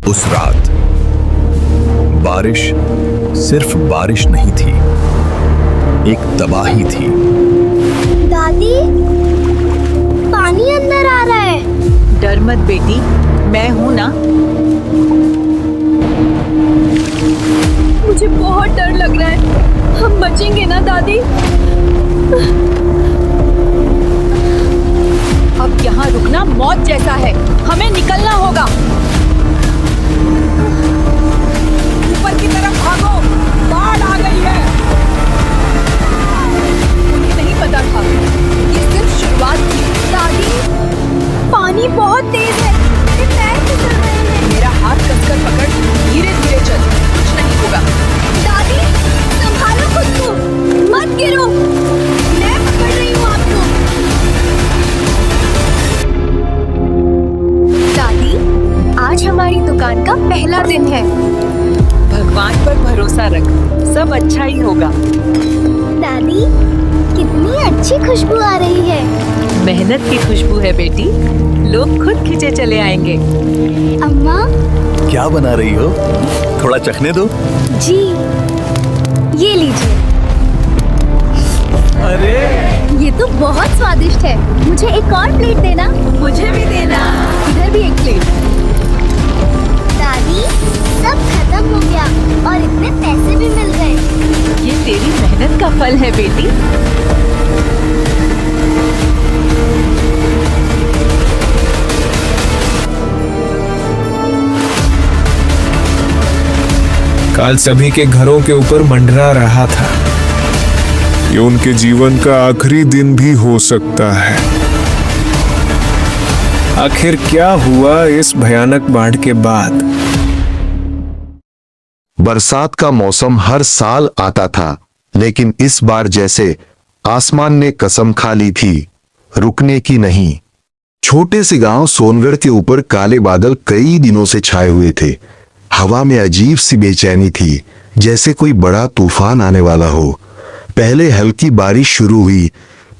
उस रात बारिश सिर्फ बारिश नहीं थी, एक तबाही थी। दादी, पानी अंदर आ रहा है। डर मत बेटी, मैं हूं ना। मुझे बहुत डर लग रहा है। हम बचेंगे ना दादी? अब यहाँ रुकना मौत जैसा है, हमें निकलना होगा। ऊपर की तरफ भागो, बाढ़ आ गई है। मुझे नहीं पता था, ये सिर्फ शुरुआत थी। दादी, पानी बहुत तेज है, मेरे पैर फिसल रहे हैं। मेरा हाथ कसकर पकड़, धीरे धीरे चल, कुछ नहीं होगा। दादी, संभालो खुद को, मत गिरो। मैं पकड़ रही हूँ आपको। दादी, आज हमारी दुकान का पहला दिन है। भगवान पर भरोसा रख, सब अच्छा ही होगा। दादी, कितनी अच्छी खुशबू आ रही है। मेहनत की खुशबू है बेटी, लोग खुद खींचे चले आएंगे। अम्मा क्या बना रही हो? थोड़ा चखने दो। जी, ये लीजिए। अरे ये तो बहुत स्वादिष्ट है। मुझे एक और प्लेट देना। मुझे भी देना। इधर भी एक प्लेट। दादी, सब खत्म हो गया और इतने पैसे भी मिल गए। ये तेरी मेहनत का फल है बेटी। काल सभी के घरों के ऊपर मंडरा रहा था। ये उनके जीवन का आखिरी दिन भी हो सकता है। आखिर क्या हुआ इस भयानक बाढ़ के बाद? बरसात का मौसम हर साल आता था, लेकिन इस बार जैसे आसमान ने कसम खा ली थी, रुकने की नहीं। छोटे से गांव सोनगढ़ के ऊपर काले बादल कई दिनों से छाए हुए थे। हवा में अजीब सी बेचैनी थी, जैसे कोई बड़ा तूफान आने वाला हो। पहले हल्की बारिश शुरू हुई,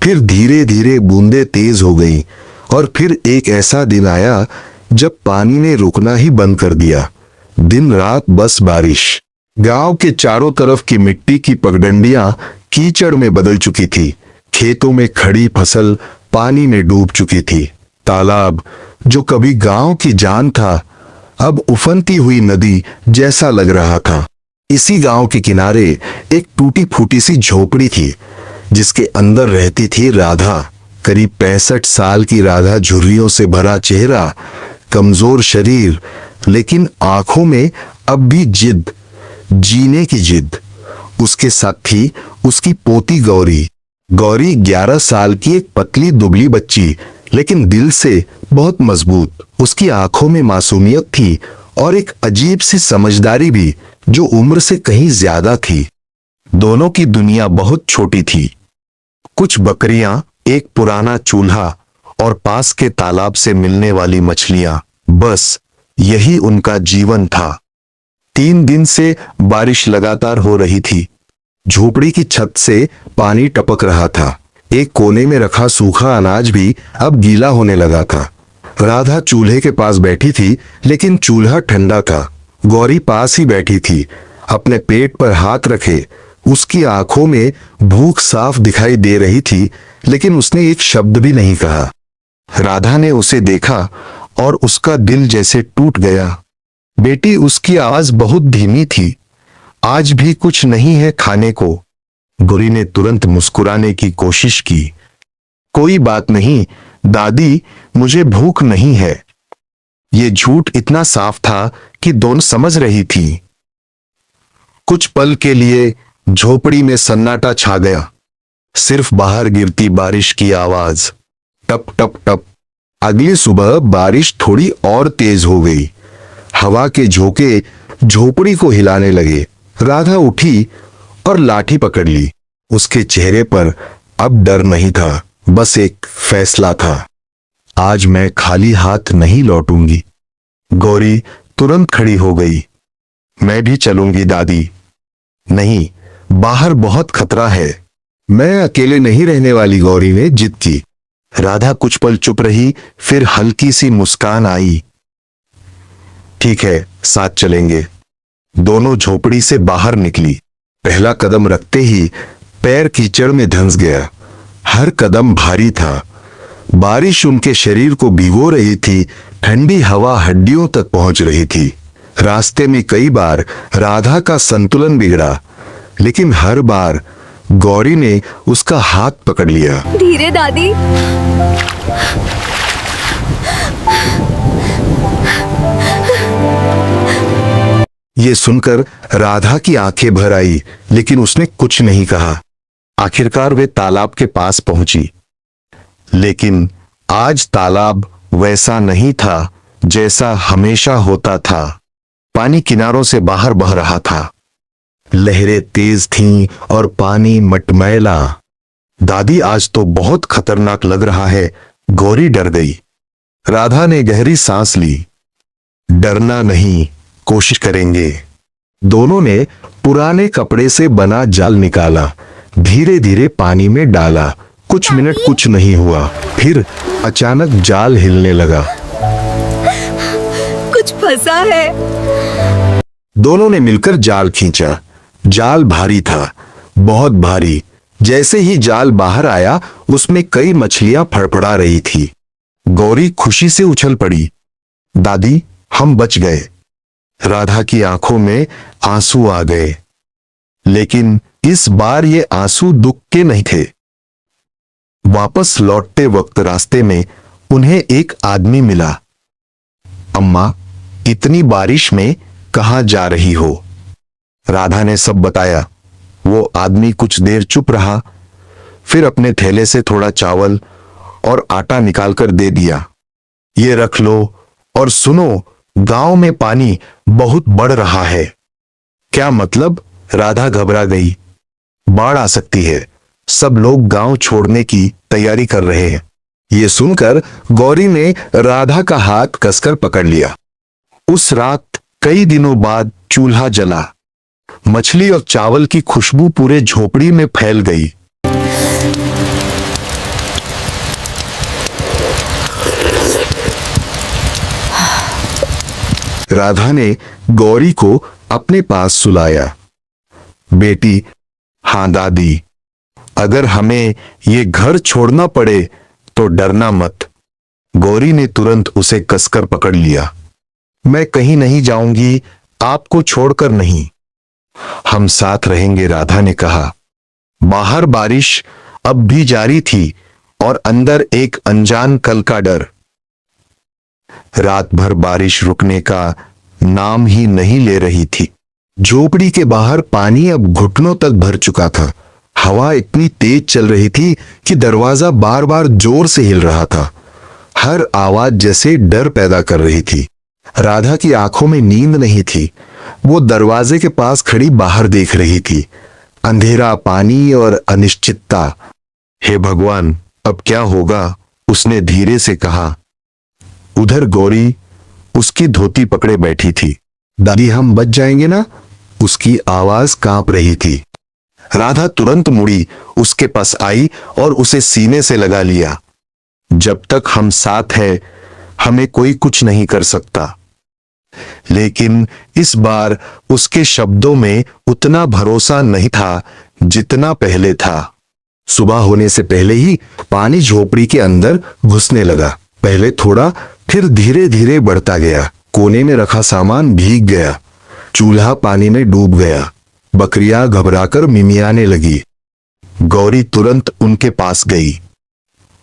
फिर धीरे धीरे बूंदें तेज हो गईं, और फिर एक ऐसा दिन आया जब पानी ने रुकना ही बंद कर दिया। दिन रात बस बारिश। गांव के चारों तरफ की मिट्टी की पगडंडियां कीचड़ में बदल चुकी थी। खेतों में खड़ी फसल पानी में डूब चुकी थी। तालाब, जो कभी गांव की जान था, अब उफनती हुई नदी जैसा लग रहा था। इसी गांव के किनारे एक टूटी फूटी सी झोपड़ी थी, जिसके अंदर रहती थी राधा। करीब 65 साल की राधा, झुर्रियों से भरा चेहरा, कमजोर शरीर, लेकिन आंखों में अब भी जिद, जीने की जिद। उसके साथ थी उसकी पोती गौरी। गौरी 11 साल की एक पतली दुबली बच्ची, लेकिन दिल से बहुत मजबूत। उसकी आंखों में मासूमियत थी और एक अजीब सी समझदारी भी, जो उम्र से कहीं ज्यादा थी। दोनों की दुनिया बहुत छोटी थी। कुछ बकरियां, एक पुराना चूल्हा और पास के तालाब से मिलने वाली मछलियां, बस यही उनका जीवन था। 3 दिन से बारिश लगातार हो रही थी। झोपड़ी की छत से पानी टपक रहा था। एक कोने में रखा सूखा अनाज भी अब गीला होने लगा था। राधा चूल्हे के पास बैठी थी, लेकिन चूल्हा ठंडा था। गौरी पास ही बैठी थी, अपने पेट पर हाथ रखे। उसकी आंखों में भूख साफ दिखाई दे रही थी, लेकिन उसने एक शब्द भी नहीं कहा। राधा ने उसे देखा और उसका दिल जैसे टूट गया। बेटी, उसकी आवाज बहुत धीमी थी। आज भी कुछ नहीं है खाने को। गौरी ने तुरंत मुस्कुराने की कोशिश की। कोई बात नहीं दादी, मुझे भूख नहीं है। ये झूठ इतना साफ था कि दोनों समझ रही थी। कुछ पल के लिए झोपड़ी में सन्नाटा छा गया। सिर्फ बाहर गिरती बारिश की आवाज, टप टप टप। अगली सुबह बारिश थोड़ी और तेज हो गई। हवा के झोंके झोपड़ी को हिलाने लगे। राधा उठी और लाठी पकड़ ली। उसके चेहरे पर अब डर नहीं था, बस एक फैसला था। आज मैं खाली हाथ नहीं लौटूंगी। गौरी तुरंत खड़ी हो गई। मैं भी चलूंगी दादी। नहीं, बाहर बहुत खतरा है। मैं अकेले नहीं रहने वाली, गौरी ने जिद की। राधा कुछ पल चुप रही, फिर हल्की सी मुस्कान आई। ठीक है, साथ चलेंगे। दोनों झोपड़ी से बाहर निकली। पहला कदम रखते ही पैर कीचड़ में धंस गया। हर कदम भारी था। बारिश उनके शरीर को भिगो रही थी। ठंडी हवा हड्डियों तक पहुंच रही थी। रास्ते में कई बार राधा का संतुलन बिगड़ा, लेकिन हर बार गौरी ने उसका हाथ पकड़ लिया। धीरे दादी। ये सुनकर राधा की आंखें भर आई, लेकिन उसने कुछ नहीं कहा। आखिरकार वे तालाब के पास पहुंची, लेकिन आज तालाब वैसा नहीं था जैसा हमेशा होता था। पानी किनारों से बाहर बह रहा था। लहरें तेज थीं और पानी मटमैला। दादी, आज तो बहुत खतरनाक लग रहा है। गौरी डर गई। राधा ने गहरी सांस ली। डरना नहीं, कोशिश करेंगे। दोनों ने पुराने कपड़े से बना जाल निकाला, धीरे धीरे पानी में डाला। कुछ मिनट कुछ नहीं हुआ, फिर अचानक जाल हिलने लगा। कुछ फंसा है। दोनों ने मिलकर जाल खींचा। जाल भारी था, बहुत भारी। जैसे ही जाल बाहर आया, उसमें कई मछलियां फड़फड़ा रही थी। गौरी खुशी से उछल पड़ी। दादी, हम बच गए। राधा की आंखों में आंसू आ गए, लेकिन इस बार ये आंसू दुख के नहीं थे। वापस लौटते वक्त रास्ते में उन्हें एक आदमी मिला। अम्मा, इतनी बारिश में कहां जा रही हो? राधा ने सब बताया। वो आदमी कुछ देर चुप रहा, फिर अपने थैले से थोड़ा चावल और आटा निकालकर दे दिया। ये रख लो और सुनो, गांव में पानी बहुत बढ़ रहा है। क्या मतलब? राधा घबरा गई। बाढ़ आ सकती है। सब लोग गांव छोड़ने की तैयारी कर रहे हैं। ये सुनकर गौरी ने राधा का हाथ कसकर पकड़ लिया। उस रात कई दिनों बाद चूल्हा जला। मछली और चावल की खुशबू पूरे झोपड़ी में फैल गई। राधा ने गौरी को अपने पास सुलाया। बेटी, हां दादी, अगर हमें ये घर छोड़ना पड़े तो डरना मत। गौरी ने तुरंत उसे कसकर पकड़ लिया। मैं कहीं नहीं जाऊंगी, आपको छोड़कर नहीं। हम साथ रहेंगे, राधा ने कहा। बाहर बारिश अब भी जारी थी और अंदर एक अनजान कल का डर। रात भर बारिश रुकने का नाम ही नहीं ले रही थी। झोपड़ी के बाहर पानी अब घुटनों तक भर चुका था। हवा इतनी तेज चल रही थी कि दरवाजा बार बार जोर से हिल रहा था। हर आवाज जैसे डर पैदा कर रही थी। राधा की आंखों में नींद नहीं थी। वो दरवाजे के पास खड़ी बाहर देख रही थी। अंधेरा, पानी और अनिश्चितता। हे भगवान, अब क्या होगा? उसने धीरे से कहा। उधर गौरी उसकी धोती पकड़े बैठी थी। दादी, हम बच जाएंगे ना? उसकी आवाज कांप रही थी। राधा तुरंत मुड़ी, उसके पास आई और उसे सीने से लगा लिया। जब तक हम साथ हैं, हमें कोई कुछ नहीं कर सकता। लेकिन इस बार उसके शब्दों में उतना भरोसा नहीं था जितना पहले था। सुबह होने से पहले ही पानी झोपड़ी के अंदर घुसने लगा। पहले थोड़ा, फिर धीरे धीरे बढ़ता गया। कोने में रखा सामान भीग गया। चूल्हा पानी में डूब गया। बकरियां घबराकर मिमियाने लगी। गौरी तुरंत उनके पास गई।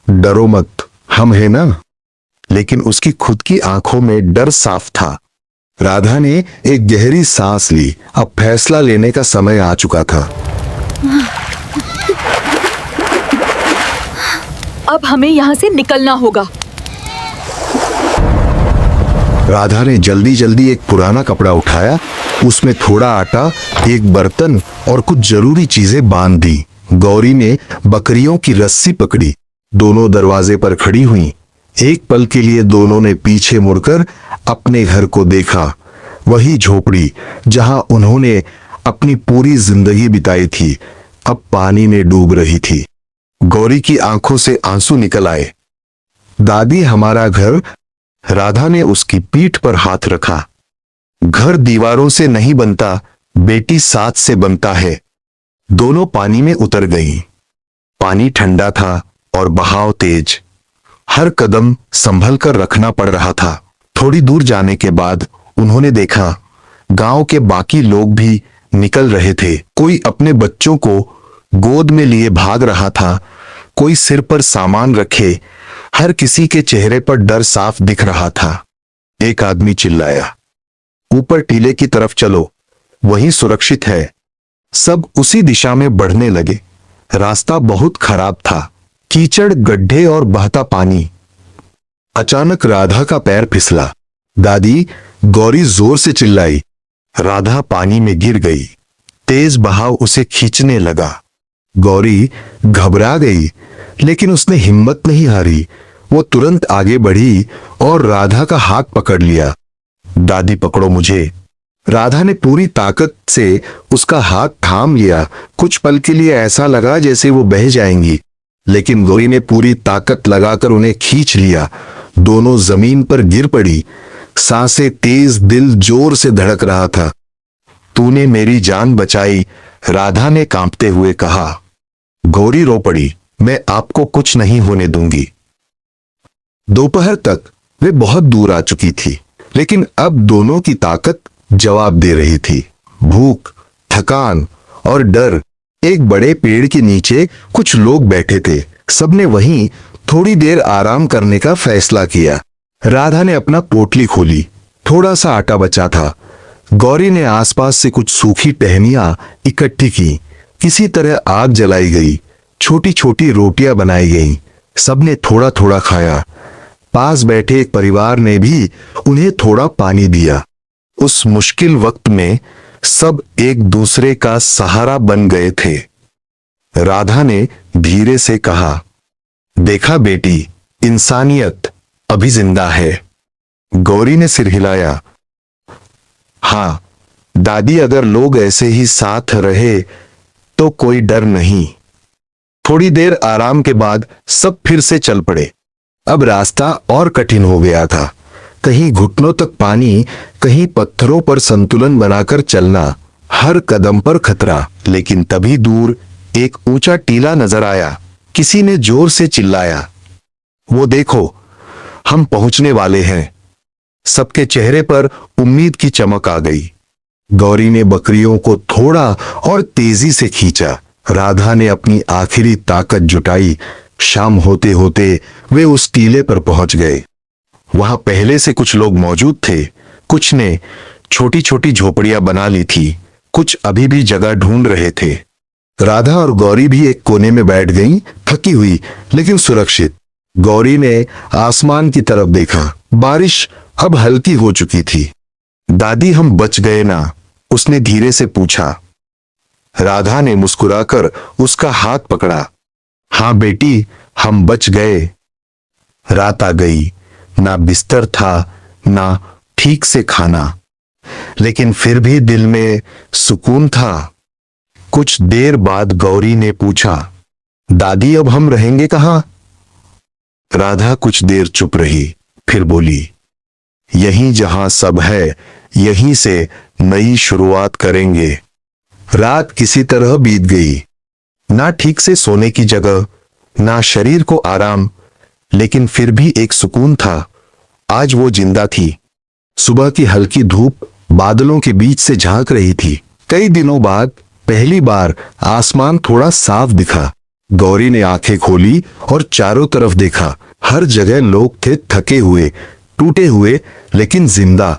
डरो मत, हम हैं ना? लेकिन उसकी खुद की आंखों में डर साफ था। राधा ने एक गहरी सांस ली। अब फैसला लेने का समय आ चुका था। अब हमें यहाँ से निकलना होगा। राधा ने जल्दी जल्दी एक पुराना कपड़ा उठाया, उसमें थोड़ा आटा, एक बर्तन और कुछ जरूरी चीजें बांध दी। गौरी ने बकरियों की रस्सी पकड़ी। दोनों दरवाजे पर खड़ी हुई। एक पल के लिए दोनों ने पीछे मुड़कर अपने घर को देखा। वही झोपड़ी जहां उन्होंने अपनी पूरी जिंदगी बिताई थी, अब पानी में डूब रही थी। गौरी की आंखों से आंसू निकल आए। दादी, हमारा घर। राधा ने उसकी पीठ पर हाथ रखा। घर दीवारों से नहीं बनता, बेटी साथ से बनता है। दोनों पानी में उतर गईं। पानी ठंडा था और बहाव तेज। हर कदम संभल कर रखना पड़ रहा था। थोड़ी दूर जाने के बाद उन्होंने देखा गांव के बाकी लोग भी निकल रहे थे। कोई अपने बच्चों को गोद में लिए भाग रहा था, कोई सिर पर सामान रखे। हर किसी के चेहरे पर डर साफ दिख रहा था। एक आदमी चिल्लाया, ऊपर टीले की तरफ चलो, वहीं सुरक्षित है। सब उसी दिशा में बढ़ने लगे। रास्ता बहुत खराब था, कीचड़, गड्ढे और बहता पानी। अचानक राधा का पैर फिसला। दादी, गौरी जोर से चिल्लाई। राधा पानी में गिर गई। तेज बहाव उसे खींचने लगा। गौरी घबरा गई, लेकिन उसने हिम्मत नहीं हारी। वो तुरंत आगे बढ़ी और राधा का हाथ पकड़ लिया। दादी, पकड़ो मुझे। राधा ने पूरी ताकत से उसका हाथ थाम लिया। कुछ पल के लिए ऐसा लगा जैसे वो बह जाएंगी, लेकिन गौरी ने पूरी ताकत लगाकर उन्हें खींच लिया। दोनों जमीन पर गिर पड़ी। सांसें तेज, दिल जोर से धड़क रहा था। तूने मेरी जान बचाई, राधा ने कांपते हुए कहा। गौरी रो पड़ी। मैं आपको कुछ नहीं होने दूंगी। दोपहर तक वे बहुत दूर आ चुकी थी, लेकिन अब दोनों की ताकत जवाब दे रही थी। भूख, थकान और डर। एक बड़े पेड़ के नीचे कुछ लोग बैठे थे। सबने वहीं थोड़ी देर आराम करने का फैसला किया। राधा ने अपना पोटली खोली। थोड़ा सा आटा बचा था। गौरी ने आसपास से कुछ सूखी टहनियां इकट्ठी की। किसी तरह आग जलाई गई। छोटी छोटी रोटियां बनाई गईं। सबने थोड़ा थोड़ा खाया। पास बैठे एक परिवार ने भी उन्हें थोड़ा पानी दिया। उस मुश्किल वक्त में सब एक दूसरे का सहारा बन गए थे। राधा ने धीरे से कहा, देखा बेटी, इंसानियत अभी जिंदा है। गौरी ने सिर हिलाया। हाँ दादी, अगर लोग ऐसे ही साथ रहे तो कोई डर नहीं। थोड़ी देर आराम के बाद सब फिर से चल पड़े। अब रास्ता और कठिन हो गया था। कहीं घुटनों तक पानी, कहीं पत्थरों पर संतुलन बनाकर चलना। हर कदम पर खतरा। लेकिन तभी दूर एक ऊंचा टीला नजर आया। किसी ने जोर से चिल्लाया, वो देखो, हम पहुंचने वाले हैं। सबके चेहरे पर उम्मीद की चमक आ गई। गौरी ने बकरियों को थोड़ा और तेजी से खींचा। राधा ने अपनी आखिरी ताकत जुटाई। शाम होते होते वे उस टीले पर पहुंच गए। वहां पहले से कुछ लोग मौजूद थे। कुछ ने छोटी छोटी झोपड़ियां बना ली थी, कुछ अभी भी जगह ढूंढ रहे थे। राधा और गौरी भी एक कोने में बैठ गईं, थकी हुई लेकिन सुरक्षित। गौरी ने आसमान की तरफ देखा। बारिश अब हल्की हो चुकी थी। दादी, हम बच गए ना? उसने धीरे से पूछा। राधा ने मुस्कुराकर उसका हाथ पकड़ा। हाँ बेटी, हम बच गए। रात आ गई। ना बिस्तर था, ना ठीक से खाना, लेकिन फिर भी दिल में सुकून था। कुछ देर बाद गौरी ने पूछा, दादी, अब हम रहेंगे कहां? राधा कुछ देर चुप रही, फिर बोली, यहीं जहां सब है, यहीं से नई शुरुआत करेंगे। रात किसी तरह बीत गई। ना ठीक से सोने की जगह, ना शरीर को आराम, लेकिन फिर भी एक सुकून था। आज वो जिंदा थी। सुबह की हल्की धूप बादलों के बीच से झांक रही थी। कई दिनों बाद पहली बार आसमान थोड़ा साफ दिखा। गौरी ने आंखें खोली और चारों तरफ देखा। हर जगह लोग थे, थके हुए, टूटे हुए, लेकिन जिंदा।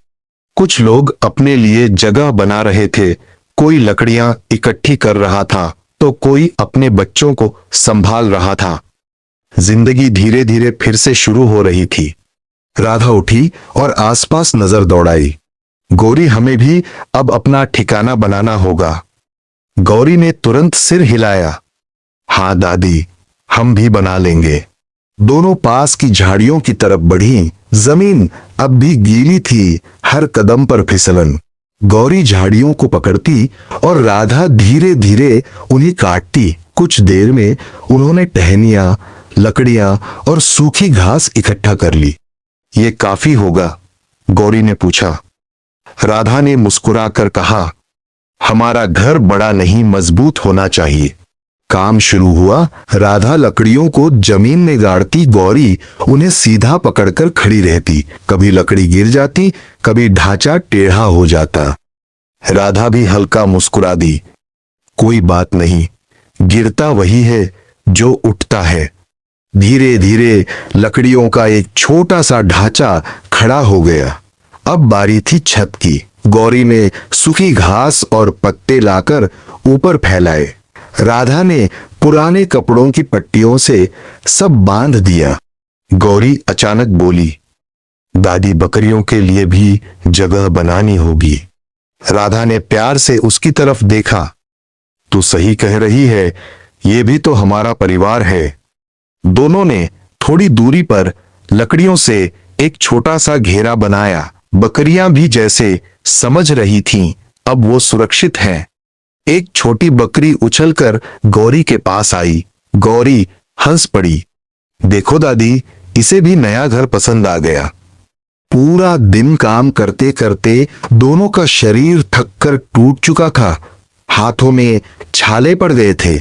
कुछ लोग अपने लिए जगह बना रहे थे। कोई लकड़ियां इकट्ठी कर रहा था तो कोई अपने बच्चों को संभाल रहा था। जिंदगी धीरे धीरे फिर से शुरू हो रही थी। राधा उठी और आसपास नजर दौड़ाई। गौरी, हमें भी अब अपना ठिकाना बनाना होगा। गौरी ने तुरंत सिर हिलाया। हाँ दादी, हम भी बना लेंगे। दोनों पास की झाड़ियों की तरफ बढ़ी। जमीन अब भी गीली थी, हर कदम पर फिसलन। गौरी झाड़ियों को पकड़ती और राधा धीरे धीरे उन्हें काटती। कुछ देर में उन्होंने टहनियां, लकड़ियां और सूखी घास इकट्ठा कर ली। ये काफी होगा? गौरी ने पूछा। राधा ने मुस्कुराकर कहा, हमारा घर बड़ा नहीं, मजबूत होना चाहिए। काम शुरू हुआ। राधा लकड़ियों को जमीन में गाड़ती, गौरी उन्हें सीधा पकड़कर खड़ी रहती। कभी लकड़ी गिर जाती, कभी ढांचा टेढ़ा हो जाता। राधा भी हल्का मुस्कुरा दी, कोई बात नहीं, गिरता वही है जो उठता है। धीरे धीरे लकड़ियों का एक छोटा सा ढांचा खड़ा हो गया। अब बारी थी छत की। गौरी ने सूखी घास और पत्ते लाकर ऊपर फैलाए। राधा ने पुराने कपड़ों की पट्टियों से सब बांध दिया। गौरी अचानक बोली, दादी, बकरियों के लिए भी जगह बनानी होगी। राधा ने प्यार से उसकी तरफ देखा। तू सही कह रही है, ये भी तो हमारा परिवार है। दोनों ने थोड़ी दूरी पर लकड़ियों से एक छोटा सा घेरा बनाया। बकरियां भी जैसे समझ रही थीं, अब वो सुरक्षित हैं। एक छोटी बकरी उछलकर गौरी के पास आई। गौरी हंस पड़ी, देखो दादी, इसे भी नया घर पसंद आ गया। पूरा दिन काम करते करते दोनों का शरीर थककर टूट चुका था। हाथों में छाले पड़ गए थे,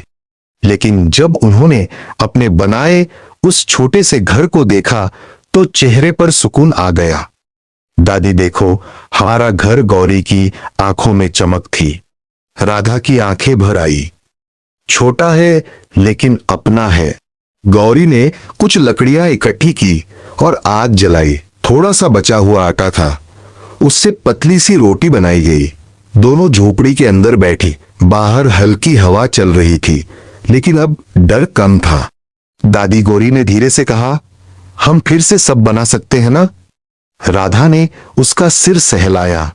लेकिन जब उन्होंने अपने बनाए उस छोटे से घर को देखा तो चेहरे पर सुकून आ गया। दादी देखो, हमारा घर। गौरी की आंखों में चमक थी। राधा की आंखें भर आई। छोटा है लेकिन अपना है। गौरी ने कुछ लकड़ियां इकट्ठी की और आग जलाई। थोड़ा सा बचा हुआ आटा था, उससे पतली सी रोटी बनाई गई। दोनों झोपड़ी के अंदर बैठी। बाहर हल्की हवा चल रही थी, लेकिन अब डर कम था। दादी, गौरी ने धीरे से कहा, हम फिर से सब बना सकते हैं ना? राधा ने उसका सिर सहलाया।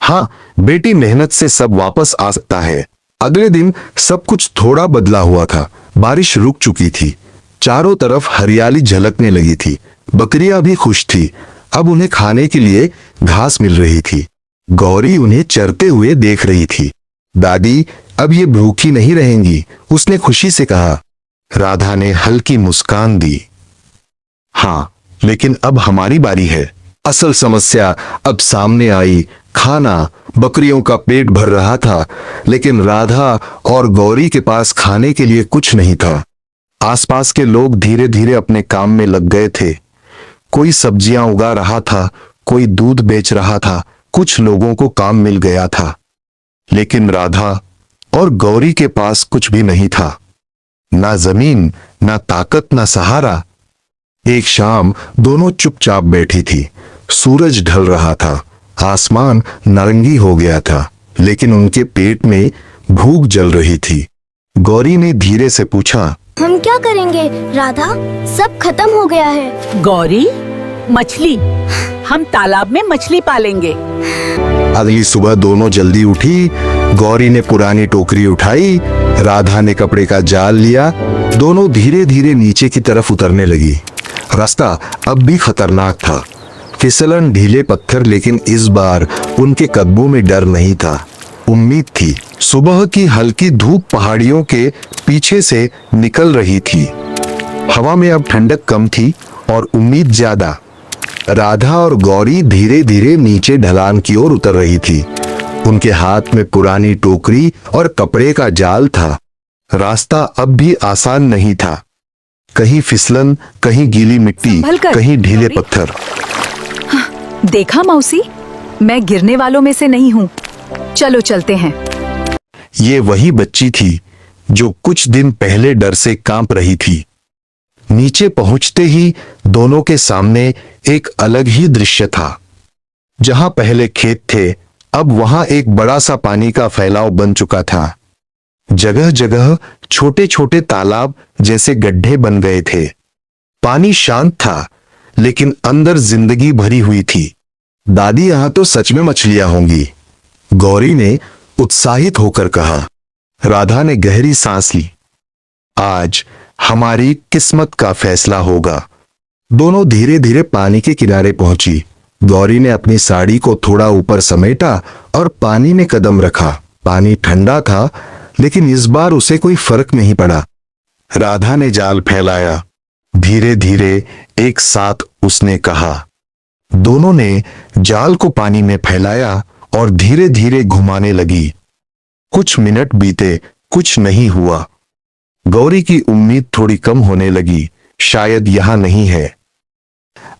हाँ बेटी, मेहनत से सब वापस आ सकता है। अगले दिन सब कुछ थोड़ा बदला हुआ था। बारिश रुक चुकी थी। चारों तरफ हरियाली झलकने लगी थी। बकरियां भी खुश थी। अब उन्हें खाने के लिए घास मिल रही थी। गौरी उन्हें चरते हुए देख रही थी। दादी, अब ये भूखी नहीं रहेंगी, उसने खुशी से कहा। राधा ने हल्की मुस्कान दी। हाँ, लेकिन अब हमारी बारी है। असल समस्या अब सामने आई। खाना। बकरियों का पेट भर रहा था, लेकिन राधा और गौरी के पास खाने के लिए कुछ नहीं था। आसपास के लोग धीरे धीरे अपने काम में लग गए थे। कोई सब्जियां उगा रहा था, कोई दूध बेच रहा था, कुछ लोगों को काम मिल गया था। लेकिन राधा और गौरी के पास कुछ भी नहीं था। ना जमीन, ना ताकत, ना सहारा। एक शाम दोनों चुपचाप बैठी थी। सूरज ढल रहा था। आसमान नारंगी हो गया था, लेकिन उनके पेट में भूख जल रही थी। गौरी ने धीरे से पूछा, हम क्या करेंगे राधा? सब खत्म हो गया है। गौरी, मछली, हम तालाब में मछली पालेंगे। अगली सुबह दोनों जल्दी उठी। गौरी ने पुरानी टोकरी उठाई, राधा ने कपड़े का जाल लिया। दोनों धीरे धीरे नीचे की तरफ उतरने लगी। रास्ता अब भी खतरनाक था। फिसलन, ढीले पत्थर, लेकिन इस बार उनके कदमों में डर नहीं था, उम्मीद थी। सुबह की हल्की धूप पहाड़ियों के पीछे से निकल रही थी। हवा में अब ठंडक कम थी और उम्मीद ज्यादा। राधा और गौरी धीरे धीरे नीचे ढलान की ओर उतर रही थी। उनके हाथ में पुरानी टोकरी और कपड़े का जाल था। रास्ता अब भी आसान नहीं था। कहीं फिसलन, कहीं गीली मिट्टी, कहीं ढीले पत्थर। देखा मौसी, मैं गिरने वालों में से नहीं हूँ। चलो चलते हैं। ये वही बच्ची थी जो कुछ दिन पहले डर से कांप रही थी। नीचे पहुंचते ही दोनों के सामने एक अलग ही दृश्य था। जहां पहले खेत थे, अब वहां एक बड़ा सा पानी का फैलाव बन चुका था। जगह जगह छोटे छोटे तालाब जैसे गड्ढे बन गए थे। पानी शांत था, लेकिन अंदर जिंदगी भरी हुई थी। दादी, यहां तो सच में मछलियां होंगी, गौरी ने उत्साहित होकर कहा। राधा ने गहरी सांस ली। आज हमारी किस्मत का फैसला होगा। दोनों धीरे धीरे पानी के किनारे पहुंची। गौरी ने अपनी साड़ी को थोड़ा ऊपर समेटा और पानी में कदम रखा। पानी ठंडा था, लेकिन इस बार उसे कोई फर्क नहीं पड़ा। राधा ने जाल फैलाया। धीरे धीरे एक साथ उसने कहा, दोनों ने जाल को पानी में फैलाया और धीरे धीरे घुमाने लगी। कुछ मिनट बीते, कुछ नहीं हुआ। गौरी की उम्मीद थोड़ी कम होने लगी, शायद यहां नहीं है।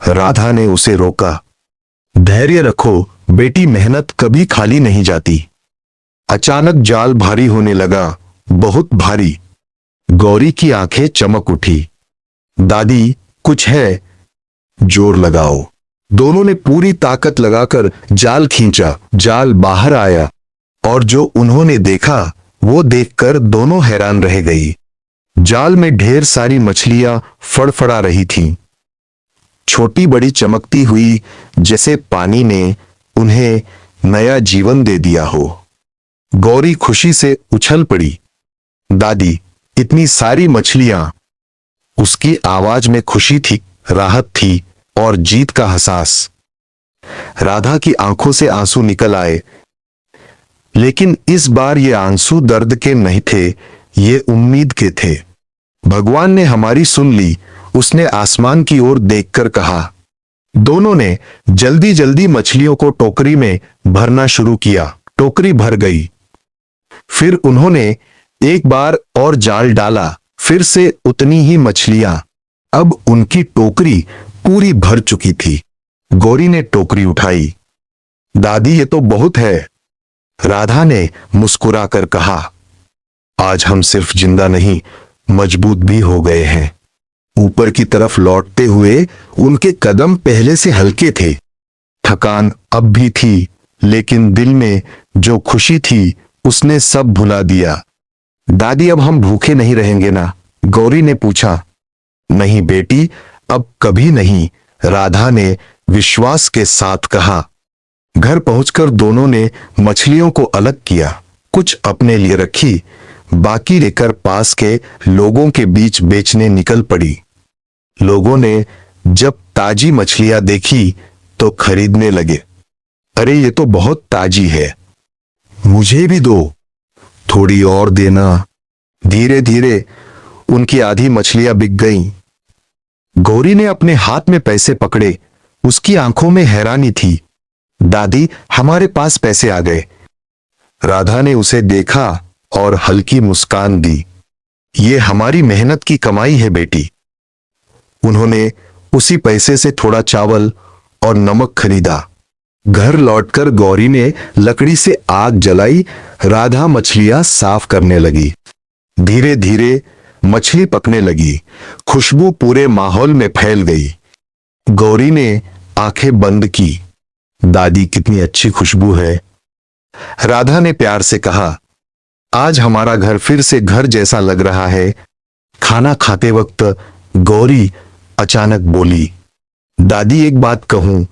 राधा ने उसे रोका। धैर्य रखो बेटी, मेहनत कभी खाली नहीं जाती। अचानक जाल भारी होने लगा, बहुत भारी। गौरी की आंखें चमक उठी। दादी, कुछ है? जोर लगाओ। दोनों ने पूरी ताकत लगाकर जाल खींचा। जाल बाहर आया और जो उन्होंने देखा वो देखकर दोनों हैरान रह गई। जाल में ढेर सारी मछलियां फड़फड़ा रही थीं, छोटी बड़ी चमकती हुई, जैसे पानी ने उन्हें नया जीवन दे दिया हो। गौरी खुशी से उछल पड़ी। दादी, इतनी सारी मछलियां! उसकी आवाज में खुशी थी, राहत थी और जीत का एहसास। राधा की आंखों से आंसू निकल आए, लेकिन इस बार ये आंसू दर्द के नहीं थे, ये उम्मीद के थे। भगवान ने हमारी सुन ली, उसने आसमान की ओर देखकर कहा। दोनों ने जल्दी जल्दी मछलियों को टोकरी में भरना शुरू किया। टोकरी भर गई। फिर उन्होंने एक बार और जाल डाला, फिर से उतनी ही मछलियां। अब उनकी टोकरी पूरी भर चुकी थी। गौरी ने टोकरी उठाई। दादी, ये तो बहुत है। राधा ने मुस्कुराकर कहा, आज हम सिर्फ जिंदा नहीं, मजबूत भी हो गए हैं। ऊपर की तरफ लौटते हुए उनके कदम पहले से हल्के थे। थकान अब भी थी, लेकिन दिल में जो खुशी थी उसने सब भुला दिया। दादी, अब हम भूखे नहीं रहेंगे ना? गौरी ने पूछा। नहीं बेटी, अब कभी नहीं, राधा ने विश्वास के साथ कहा। घर पहुंचकर दोनों ने मछलियों को अलग किया। कुछ अपने लिए रखी, बाकी लेकर पास के लोगों के बीच बेचने निकल पड़ी। लोगों ने जब ताजी मछलियां देखी तो खरीदने लगे। अरे, ये तो बहुत ताजी है, मुझे भी दो, थोड़ी और देना। धीरे धीरे उनकी आधी मछलियां बिक गईं। गौरी ने अपने हाथ में पैसे पकड़े, उसकी आंखों में हैरानी थी। दादी, हमारे पास पैसे आ गए। राधा ने उसे देखा और हल्की मुस्कान दी। ये हमारी मेहनत की कमाई है बेटी। उन्होंने उसी पैसे से थोड़ा चावल और नमक खरीदा। घर लौटकर गौरी ने लकड़ी से आग जलाई। राधा मछलियां साफ करने लगी। धीरे धीरे मछली पकने लगी। खुशबू पूरे माहौल में फैल गई। गौरी ने आंखें बंद की। दादी, कितनी अच्छी खुशबू है। राधा ने प्यार से कहा, आज हमारा घर फिर से घर जैसा लग रहा है। खाना खाते वक्त गौरी अचानक बोली, दादी, एक बात कहूं?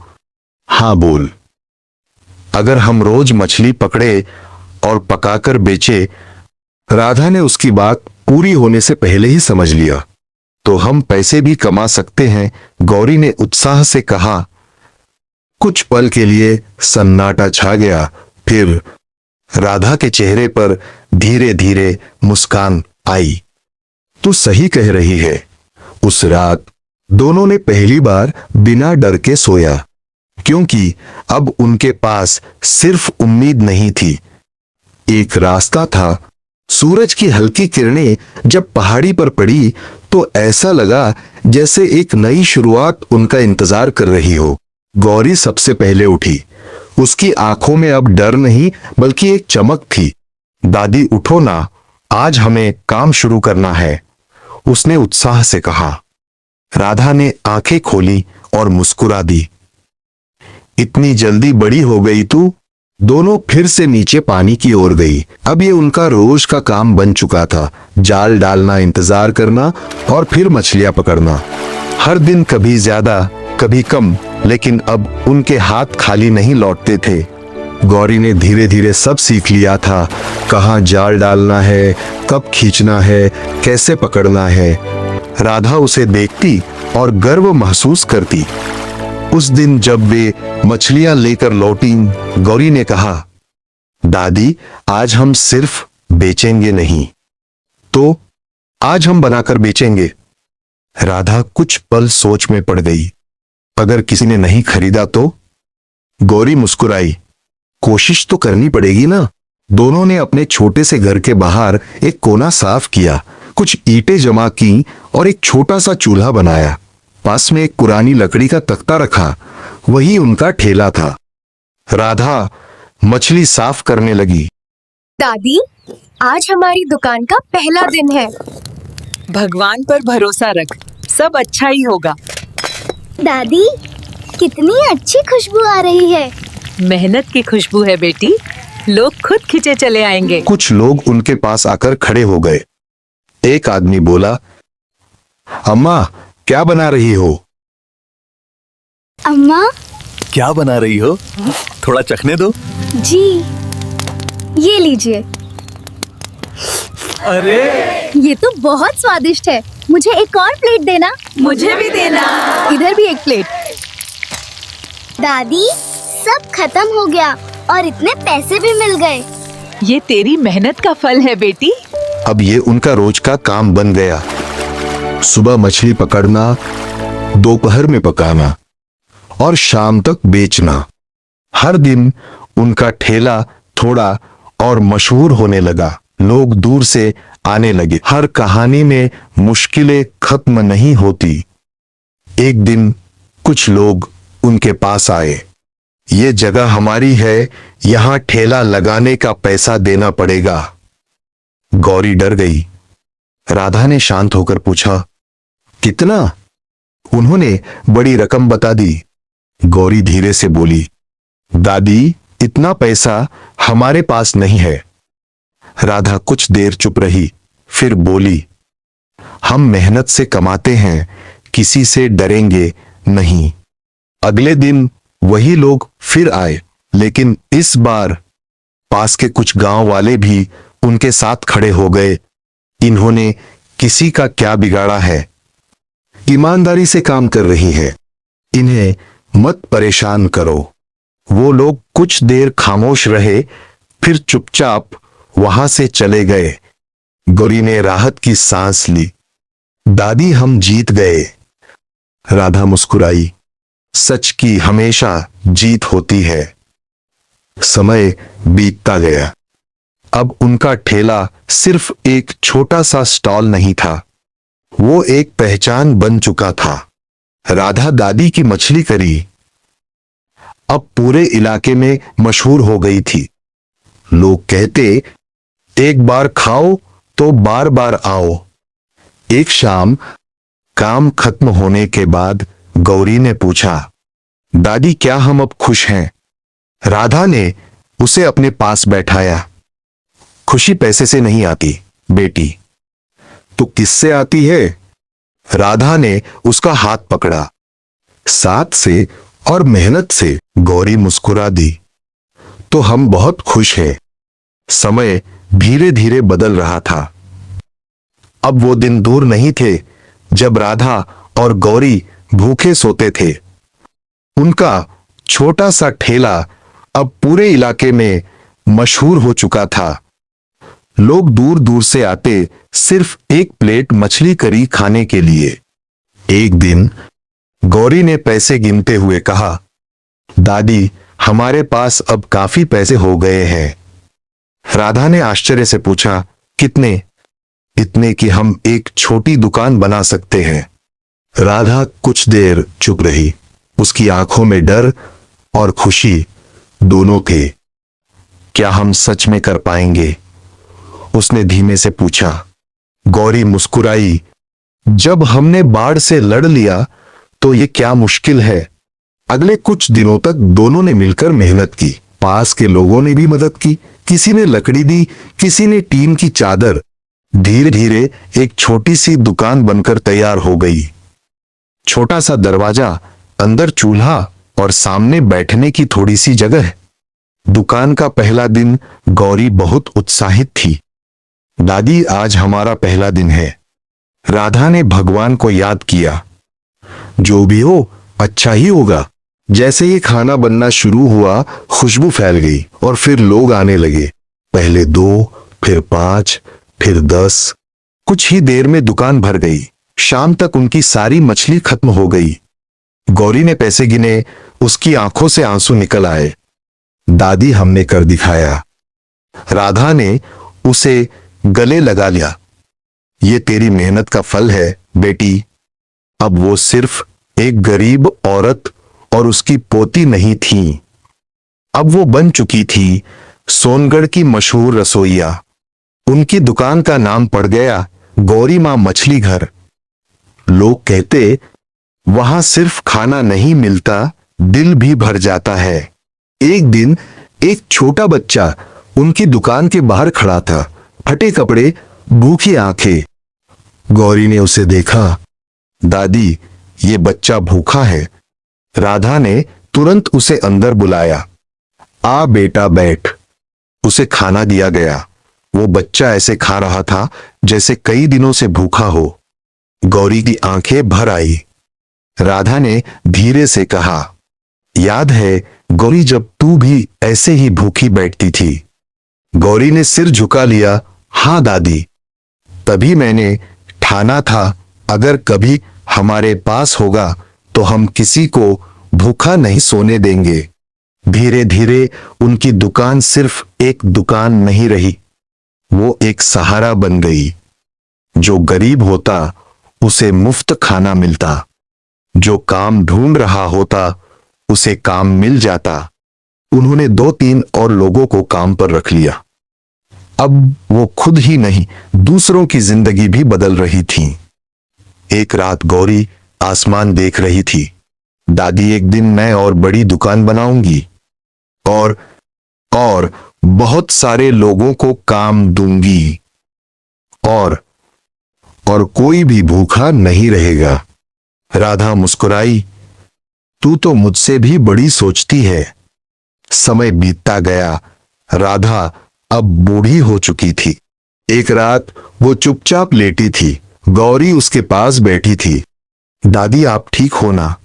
हां, बोल। अगर हम रोज मछली पकड़े और पकाकर बेचे। राधा ने उसकी बात पूरी होने से पहले ही समझ लिया। तो हम पैसे भी कमा सकते हैं, गौरी ने उत्साह से कहा। कुछ पल के लिए सन्नाटा छा गया, फिर राधा के चेहरे पर धीरे धीरे मुस्कान आई। तू सही कह रही है। उस रात दोनों ने पहली बार बिना डर के सोया, क्योंकि अब उनके पास सिर्फ उम्मीद नहीं थी, एक रास्ता था। सूरज की हल्की किरणें जब पहाड़ी पर पड़ी तो ऐसा लगा जैसे एक नई शुरुआत उनका इंतजार कर रही हो। गौरी सबसे पहले उठी। उसकी आंखों में अब डर नहीं बल्कि एक चमक थी। दादी, उठो ना, आज हमें काम शुरू करना है, उसने उत्साह से कहा। राधा ने आंखें खोली और मुस्कुरा दी। इतनी जल्दी बड़ी हो गई तू? दोनों फिर से नीचे पानी की ओर गई। अब ये उनका रोज का काम बन चुका था, जाल डालना, इंतजार करना और फिर मछलियां पकड़ना। हर दिन कभी ज्यादा कभी कम, लेकिन अब उनके हाथ खाली नहीं लौटते थे। गौरी ने धीरे धीरे सब सीख लिया था, कहाँ जाल डालना है, कब खींचना है, कैसे पकड़ना है। राधा उसे देखती और गर्व महसूस करती। उस दिन जब वे मछलियां लेकर लौटी, गौरी ने कहा, दादी, आज हम सिर्फ बेचेंगे नहीं, तो आज हम बनाकर बेचेंगे। राधा कुछ पल सोच में पड़ गई। अगर किसी ने नहीं खरीदा तो? गौरी मुस्कुराई। कोशिश तो करनी पड़ेगी ना। दोनों ने अपने छोटे से घर के बाहर एक कोना साफ किया, कुछ ईंटें जमा की और एक छोटा सा चूल्हा बनाया। पास में एक पुरानी लकड़ी का तख्ता रखा, वही उनका ठेला था। राधा मछली साफ करने लगी। दादी, आज हमारी दुकान का पहला दिन है। भगवान पर भरोसा रख, सब अच्छा ही होगा। दादी, कितनी अच्छी खुशबू आ रही है। मेहनत की खुशबू है बेटी, लोग खुद खींचे चले आएंगे। कुछ लोग उनके पास आकर खड़े हो गए। एक आदमी बोला, अम्मा क्या बना रही हो? अम्मा क्या बना रही हो? थोड़ा चखने दो। जी, ये लीजिए। अरे ये तो बहुत स्वादिष्ट है। मुझे एक और प्लेट देना। मुझे भी देना। इधर भी एक प्लेट। दादी, सब खत्म हो गया और इतने पैसे भी मिल गए। ये तेरी मेहनत का फल है बेटी। अब ये उनका रोज का काम बन गया। सुबह मछली पकड़ना, दोपहर में पकाना और शाम तक बेचना। हर दिन उनका ठेला थोड़ा और मशहूर होने लगा। लोग दूर से आने लगे। हर कहानी में मुश्किलें खत्म नहीं होती। एक दिन कुछ लोग उनके पास आए। ये जगह हमारी है, यहाँ ठेला लगाने का पैसा देना पड़ेगा। गौरी डर गई। राधा ने शांत होकर पूछा, कितना? उन्होंने बड़ी रकम बता दी। गौरी धीरे से बोली, दादी, इतना पैसा हमारे पास नहीं है। राधा कुछ देर चुप रही, फिर बोली, हम मेहनत से कमाते हैं, किसी से डरेंगे नहीं। अगले दिन वही लोग फिर आए, लेकिन इस बार पास के कुछ गांव वाले भी उनके साथ खड़े हो गए। इन्होंने किसी का क्या बिगाड़ा है, ईमानदारी से काम कर रही है, इन्हें मत परेशान करो। वो लोग कुछ देर खामोश रहे, फिर चुपचाप वहां से चले गए। गौरी ने राहत की सांस ली। दादी, हम जीत गए। राधा मुस्कुराई। सच की हमेशा जीत होती है। समय बीतता गया। अब उनका ठेला सिर्फ एक छोटा सा स्टॉल नहीं था, वो एक पहचान बन चुका था। राधा दादी की मछली करी अब पूरे इलाके में मशहूर हो गई थी। लोग कहते, एक बार खाओ तो बार बार आओ। एक शाम काम खत्म होने के बाद गौरी ने पूछा, दादी, क्या हम अब खुश हैं? राधा ने उसे अपने पास बैठाया। खुशी पैसे से नहीं आती बेटी, तो किससे आती है? राधा ने उसका हाथ पकड़ा। साथ से और मेहनत से। गौरी मुस्कुरा दी। तो हम बहुत खुश हैं। समय धीरे धीरे बदल रहा था। अब वो दिन दूर नहीं थे जब राधा और गौरी भूखे सोते थे। उनका छोटा सा ठेला अब पूरे इलाके में मशहूर हो चुका था। लोग दूर दूर से आते सिर्फ एक प्लेट मछली करी खाने के लिए। एक दिन गौरी ने पैसे गिनते हुए कहा, दादी, हमारे पास अब काफी पैसे हो गए हैं। राधा ने आश्चर्य से पूछा, कितने? इतने कि हम एक छोटी दुकान बना सकते हैं। राधा कुछ देर चुप रही। उसकी आंखों में डर और खुशी दोनों थे। क्या हम सच में कर पाएंगे? उसने धीमे से पूछा। गौरी मुस्कुराई। जब हमने बाढ़ से लड़ लिया तो ये क्या मुश्किल है। अगले कुछ दिनों तक दोनों ने मिलकर मेहनत की। पास के लोगों ने भी मदद की। किसी ने लकड़ी दी, किसी ने टीन की चादर। धीरे धीरे एक छोटी सी दुकान बनकर तैयार हो गई। छोटा सा दरवाजा, अंदर चूल्हा और सामने बैठने की थोड़ी सी जगह। दुकान का पहला दिन गौरी बहुत उत्साहित थी। दादी, आज हमारा पहला दिन है। राधा ने भगवान को याद किया। जो भी हो अच्छा ही होगा। जैसे ही खाना बनना शुरू हुआ, खुशबू फैल गई और फिर लोग आने लगे। पहले 2, फिर 5, फिर 10। कुछ ही देर में दुकान भर गई। शाम तक उनकी सारी मछली खत्म हो गई। गौरी ने पैसे गिने, उसकी आंखों से आंसू निकल आए। दादी, हमने कर दिखाया। राधा ने उसे गले लगा लिया। ये तेरी मेहनत का फल है बेटी। अब वो सिर्फ एक गरीब औरत और उसकी पोती नहीं थी, अब वो बन चुकी थी सोनगढ़ की मशहूर रसोइया। उनकी दुकान का नाम पड़ गया गौरी मां मछली घर। लोग कहते वहां सिर्फ खाना नहीं मिलता, दिल भी भर जाता है। एक दिन एक छोटा बच्चा उनकी दुकान के बाहर खड़ा था, फटे कपड़े, भूखी आंखें। गौरी ने उसे देखा। दादी, ये बच्चा भूखा है। राधा ने तुरंत उसे अंदर बुलाया। आ बेटा, बैठ। उसे खाना दिया गया। वो बच्चा ऐसे खा रहा था जैसे कई दिनों से भूखा हो। गौरी की आंखें भर आई। राधा ने धीरे से कहा, याद है गौरी, जब तू भी ऐसे ही भूखी बैठती थी? गौरी ने सिर झुका लिया। हाँ दादी, तभी मैंने ठाना था अगर कभी हमारे पास होगा तो हम किसी को भूखा नहीं सोने देंगे। धीरे धीरे उनकी दुकान सिर्फ एक दुकान नहीं रही, वो एक सहारा बन गई। जो गरीब होता उसे मुफ्त खाना मिलता, जो काम ढूंढ रहा होता उसे काम मिल जाता। उन्होंने 2-3 और लोगों को काम पर रख लिया। अब वो खुद ही नहीं, दूसरों की जिंदगी भी बदल रही थी। एक रात गौरी आसमान देख रही थी। दादी, एक दिन मैं और बड़ी दुकान बनाऊंगी और बहुत सारे लोगों को काम दूंगी और कोई भी भूखा नहीं रहेगा। राधा मुस्कुराई। तू तो मुझसे भी बड़ी सोचती है। समय बीतता गया। राधा अब बूढ़ी हो चुकी थी। एक रात वो चुपचाप लेटी थी। गौरी उसके पास बैठी थी। दादी, आप ठीक हो ना?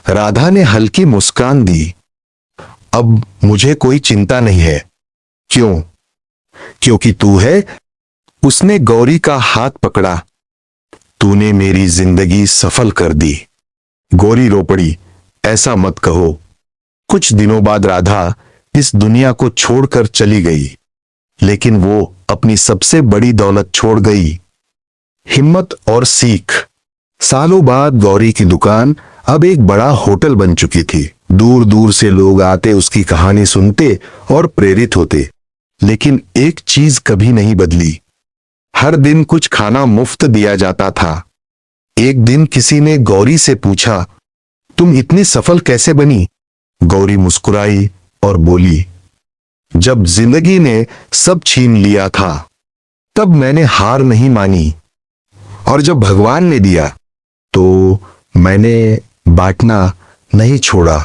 राधा ने हल्की मुस्कान दी। अब मुझे कोई चिंता नहीं है। क्यों? क्योंकि तू है। उसने गौरी का हाथ पकड़ा। तूने मेरी जिंदगी सफल कर दी। गौरी रो पड़ी। ऐसा मत कहो। कुछ दिनों बाद राधा इस दुनिया को छोड़कर चली गई, लेकिन वो अपनी सबसे बड़ी दौलत छोड़ गई, हिम्मत और सीख। सालों बाद गौरी की दुकान अब एक बड़ा होटल बन चुकी थी। दूर दूर से लोग आते, उसकी कहानी सुनते और प्रेरित होते। लेकिन एक चीज कभी नहीं बदली। हर दिन कुछ खाना मुफ्त दिया जाता था। एक दिन किसी ने गौरी से पूछा, तुम इतनी सफल कैसे बनी? गौरी मुस्कुराई और बोली, जब जिंदगी ने सब छीन लिया था तब मैंने हार नहीं मानी, और जब भगवान ने दिया तो मैंने बांटना नहीं छोड़ा।